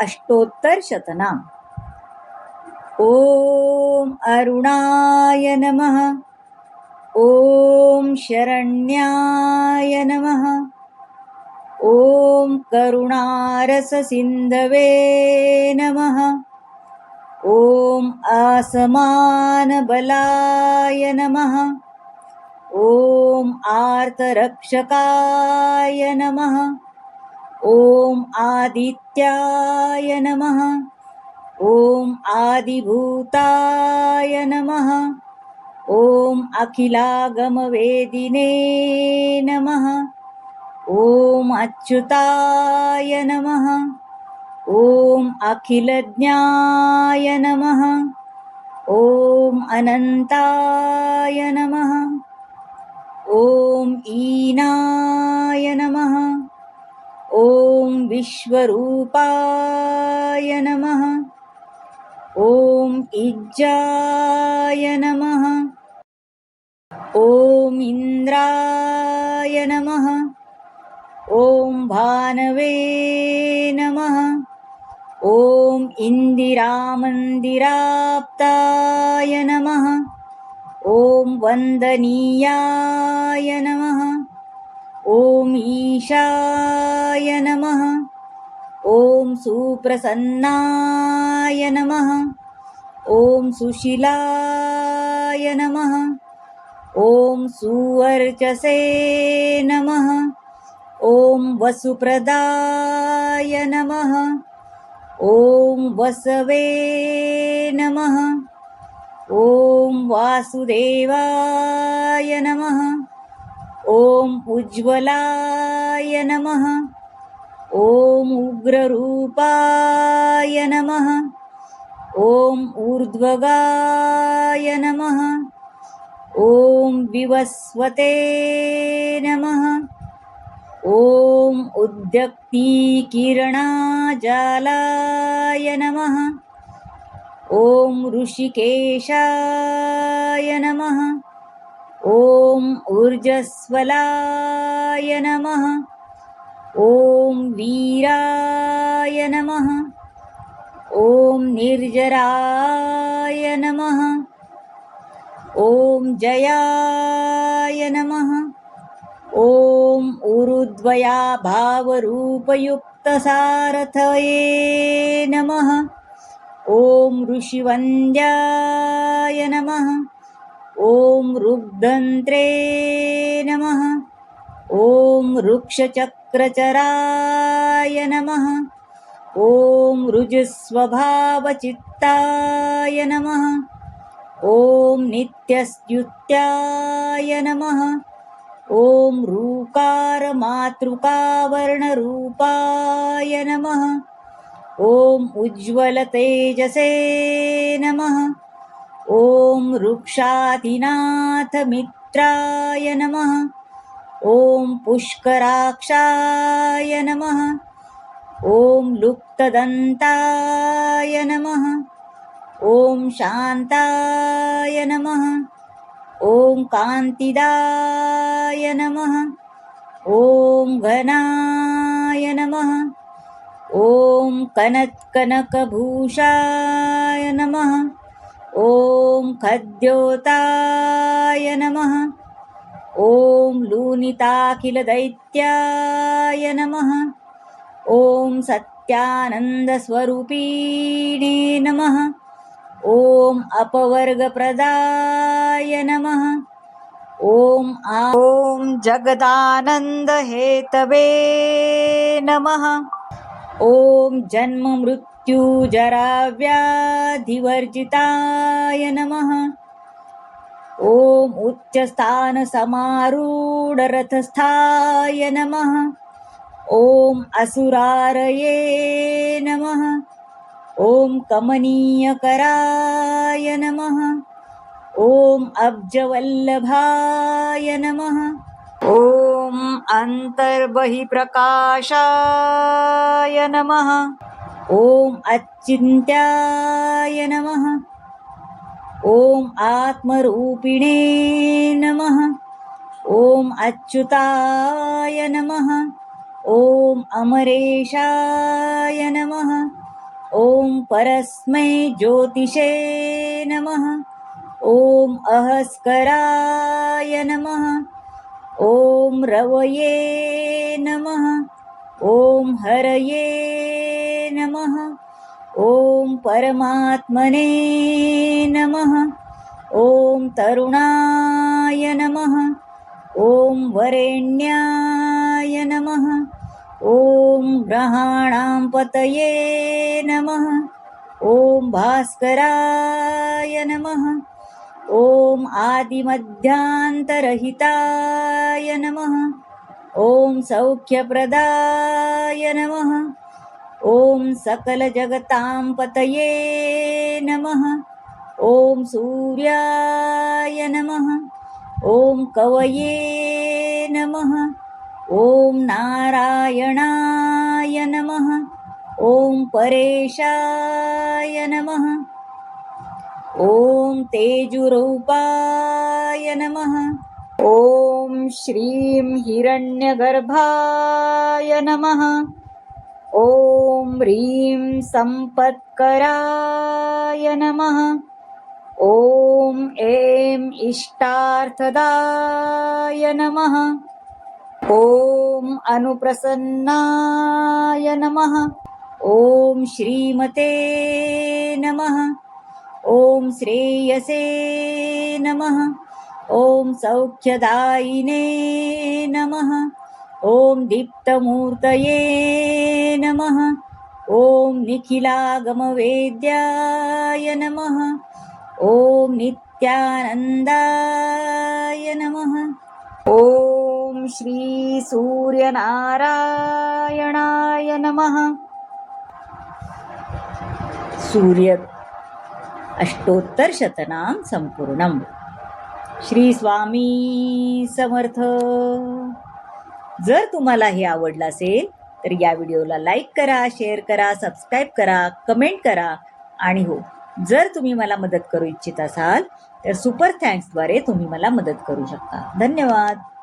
अष्टोत्तरशतनाम. ॐ अरुणाय नमः. ॐ शरण्याय नमः. ॐ करुणारससिन्धवे नमः. ॐ आसमानबलाय नमः. ॐ आर्तरक्षकाय नमः. ॐ आदित्याय नमः. ॐ आदिभूताय नमः. ॐ अखिलागमवेदिने नमः. ॐ अच्युताय नमः. ॐ अखिलज्ञाय नमः. ॐ अनन्ताय नमः. ॐ ईनाय नमः. ॐ विश्वरूपाय नमः. ॐ इज्जाय नमः. ॐ इन्द्राय नमः. ॐ भानवे नमः. ॐ इन्दिरामन्दिराप्ताय नमः. ॐ वन्दनीयाय नमः. ॐ ईशाय नमः. ॐ सुप्रसन्नाय नमः. ॐ सुशीलाय नमः. ॐ सुवर्चसे नमः. ॐ वसुप्रदाय नमः. ॐ वसवे नमः. ॐ वासुदेवाय नमः. ॐ उज्ज्वलाय नमः. ॐ उग्ररूपाय नमः. ॐ ऊर्ध्वगाय नमः. ॐ विवस्वते नमः. ॐ उद्यक्तिकिरणाजालाय नमः. ॐ ऋषिकेशाय नमः. ॐ ऊर्जस्वलाय नमः. ॐ वीराय नमः. ॐ निर्जराय नमः. ॐ जयाय नमः. ॐ ऊरुद्वया भावरूपयुक्तसारथये नमः. ॐ ऋषिवन्द्याय नमः. ॐ ऋग्दन्त्रे नमः. ॐ वृक्षचक्रचराय नमः. ॐ ऋजुस्वभावचित्ताय नमः. ॐ नित्यस्तुत्याय नमः. ॐ ऋकारमातृकावर्णरूपाय नमः. ॐ उज्ज्वलतेजसे नमः. ॐ वृक्षाधिनाथमित्राय नमः. ॐ पुष्कराक्षाय नमः. ॐ लुप्तदन्ताय नमः. ॐ शान्ताय नमः. ॐ कान्तिदाय नमः. ॐ घनाय नमः. ॐ कनत्कनकभूषाय नमः. ॐ खद्योताय नमः. ॐ लूनिताखिलदैत्याय नमः. ॐ सत्यानन्दस्वरूपिणे नमः. ॐ अपवर्गप्रदाय नमः. ॐ जगदानन्दहेतवे नमः. ॐ जन्ममृत्युजराव्याधिवर्जिताय नमः. ॐ उच्चस्थानसमारूढरथस्थाय नमः. ॐ असुरारये नमः. ॐ कमनीयकराय नमः. ॐ अब्जवल्लभाय नमः. ॐ अन्तर्बहिप्रकाशाय नमः. ॐ अच्चिन्त्याय नमः. ॐ आत्मरूपिणे नमः. ॐ अच्युताय नमः. ॐ अमरेशाय नमः. परस्मै ज्योतिषे नमः. ॐ अहस्कराय नमः. ॐ रवये नमः. ॐ हरये नमः. ॐ परमात्मने नमः. ॐ तरुणाय नमः. ॐ वरेण्याय नमः. ॐ ग्रहाणां पतये नमः. ॐ भास्कराय नमः. ॐ आदिमध्यान्तरहिताय नमः. ॐ सौख्यप्रदाय नमः. ॐ सकलजगतां पतये नमः. ॐ सूर्याय नमः. ॐ कवये नमः. ॐ नारायणाय नमः. ॐ परेशाय नमः. ॐ तेजोरूपाय नमः. ॐ श्रीं हिरण्यगर्भाय नमः. ॐ ह्रीं सम्पत्कराय नमः. ॐ ऐं इष्टार्थदाय नमः. ॐ अनुप्रसन्नाय नमः. ॐ श्रीमते नमः. ॐ श्रेयसे नमः. ॐ सौख्यदायिने नमः. ॐ दीप्तमूर्तये नमः. ॐ निखिलागमवेद्याय नमः. ॐ नित्यानन्दाय नमः. ॐ श्री सूर्यनारायणाय नमः. सूर्य अष्टोत्तर शतनाम संपूर्णम. श्री स्वामी समर्थ. जर तुम्हाला हे आवडलं असेल तर या व्हिडिओला लाईक करा, शेअर करा, सबस्क्राईब करा, कमेंट करा. आणि हो, जर तुम्ही मला मदत करू इच्छित असाल तर सुपर थँक्सद्वारे तुम्ही मला मदत करू शकता. धन्यवाद.